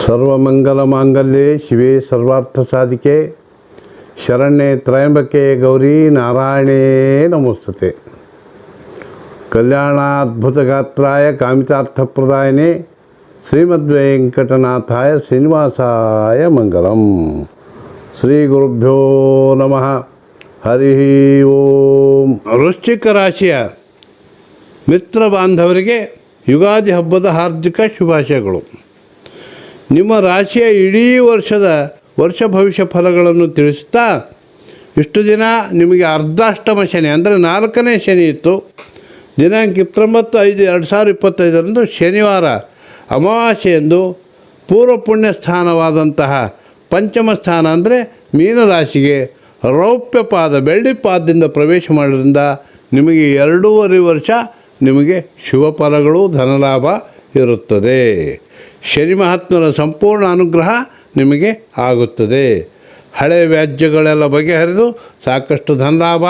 ಸರ್ವಮಂಗಲಮಾಂಗಲ್ಯೆ ಶಿವೆ ಸರ್ವಾರ್ಥಸಾಧಿಕೆ ಶರಣ್ಯೆ ತ್ರಯಂಬಕೆ ಗೌರಿ ನಾರಾಯಣೇ ನಮೋಸ್ತುತೆ. ಕಲ್ಯಾಣಾದ್ಭುತಗಾತ್ರಾಯ ಕಾಮಿತಾರ್ಥಪ್ರದಾಯನೆ ಶ್ರೀಮದ್ವೆಂಕಟನಾಥಾಯ ಶ್ರೀನಿವಾಸಾಯ ಮಂಗಲಂ. ಶ್ರೀ ಗುರುಭ್ಯೋ ನಮಃ. ಹರಿ ಓಂ. ವೃಶ್ಚಿಕ ರಾಶಿಯ ಮಿತ್ರ ಬಾಂಧವರಿಗೆ ಯುಗಾದಿ ಹಬ್ಬದ ಹಾರ್ದಿಕ ಶುಭಾಶಯಗಳು. ನಿಮ್ಮ ರಾಶಿಯ ಇಡೀ ವರ್ಷ ಭವಿಷ್ಯ ಫಲಗಳನ್ನು ತಿಳಿಸ್ತಾ, ಇಷ್ಟು ದಿನ ನಿಮಗೆ ಅರ್ಧಾಷ್ಟಮ ಶನಿ ಅಂದರೆ 4ನೇ ಶನಿ ಇತ್ತು. ದಿನಾಂಕ 29/5/2025 ಶನಿವಾರ ಅಮಾವಾಸ್ಯೆಯಂದು ಪೂರ್ವ ಪುಣ್ಯ ಸ್ಥಾನವಾದಂತಹ ಪಂಚಮ ಸ್ಥಾನ ಅಂದರೆ ಮೀನರಾಶಿಗೆ ರೌಪ್ಯ ಪಾದ ಬೆಳ್ಳಿ ಪಾದದಿಂದ ಪ್ರವೇಶ ಮಾಡೋದ್ರಿಂದ ನಿಮಗೆ 2.5 ವರ್ಷ ನಿಮಗೆ ಶುಭ ಫಲಗಳು ಧನಲಾಭ ಇರುತ್ತದೆ. ಶನಿ ಮಹಾತ್ಮನ ಸಂಪೂರ್ಣ ಅನುಗ್ರಹ ನಿಮಗೆ ಆಗುತ್ತದೆ. ಹಳೆಯ ವ್ಯಾಜ್ಯಗಳೆಲ್ಲ ಬಗೆಹರಿದು ಸಾಕಷ್ಟು ಧನಲಾಭ,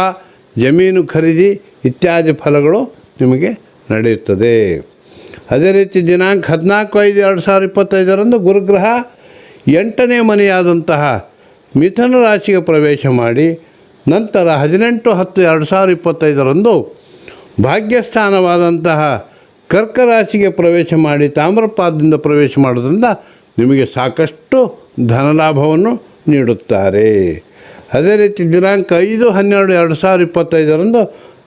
ಜಮೀನು ಖರೀದಿ ಇತ್ಯಾದಿ ಫಲಗಳು ನಿಮಗೆ ನಡೆಯುತ್ತದೆ. ಅದೇ ರೀತಿ ದಿನಾಂಕ 14/5/2025 ಗುರುಗ್ರಹ 8ನೇ ಮನೆಯಾದಂತಹ ಮಿಥುನ ರಾಶಿಗೆ ಪ್ರವೇಶ ಮಾಡಿ ನಂತರ 18/10/2025 ಭಾಗ್ಯಸ್ಥಾನವಾದಂತಹ ಕರ್ಕ ರಾಶಿಗೆ ಪ್ರವೇಶ ಮಾಡಿ ತಾಮ್ರಪಾದದಿಂದ ಪ್ರವೇಶ ಮಾಡೋದ್ರಿಂದ ನಿಮಗೆ ಸಾಕಷ್ಟು ಧನಲಾಭವನ್ನು ನೀಡುತ್ತಾರೆ. ಅದೇ ರೀತಿ ದಿನಾಂಕ 5/12/2025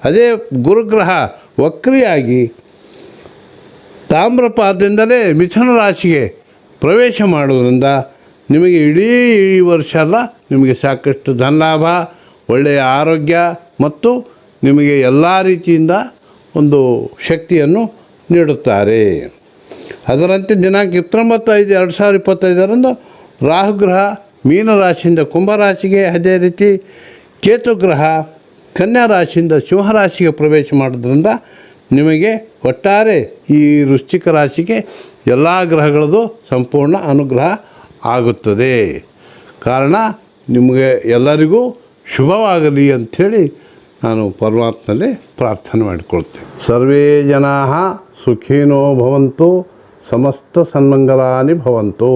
ಅದೇ ಗುರುಗ್ರಹ ವಕ್ರಿಯಾಗಿ ತಾಮ್ರಪಾದದಿಂದಲೇ ಮಿಥುನ ರಾಶಿಗೆ ಪ್ರವೇಶ ಮಾಡುವುದರಿಂದ ನಿಮಗೆ ಇಡೀ ವರ್ಷ ಅಲ್ಲ ನಿಮಗೆ ಸಾಕಷ್ಟು ಧನಲಾಭ, ಒಳ್ಳೆಯ ಆರೋಗ್ಯ ಮತ್ತು ನಿಮಗೆ ಎಲ್ಲ ರೀತಿಯಿಂದ ಒಂದು ಶಕ್ತಿಯನ್ನು ನೀಡುತ್ತಾರೆ. ಅದರಂತೆ ದಿನಾಂಕ 29/5/2025 ರಾಹುಗ್ರಹ ಮೀನರಾಶಿಯಿಂದ ಕುಂಭರಾಶಿಗೆ, ಅದೇ ರೀತಿ ಕೇತುಗ್ರಹ ಕನ್ಯಾ ರಾಶಿಯಿಂದ ಸಿಂಹರಾಶಿಗೆ ಪ್ರವೇಶ ಮಾಡೋದ್ರಿಂದ ನಿಮಗೆ ಒಟ್ಟಾರೆ ಈ ವೃಶ್ಚಿಕ ರಾಶಿಗೆ ಎಲ್ಲ ಗ್ರಹಗಳದ್ದು ಸಂಪೂರ್ಣ ಅನುಗ್ರಹ ಆಗುತ್ತದೆ. ಕಾರಣ ನಿಮಗೆ ಎಲ್ಲರಿಗೂ ಶುಭವಾಗಲಿ ಅಂಥೇಳಿ ನಾನು ಪರಮಾತ್ಮನಲ್ಲಿ ಪ್ರಾರ್ಥನೆ ಮಾಡಿಕೊಳ್ತೇನೆ. ಸರ್ವೇ ಜನಾಃ ಸುಖಿನೋ ಭವಂತು, ಸಮಸ್ತ ಸನ್ಮಂಗಲಾನಿ ಭವಂತು.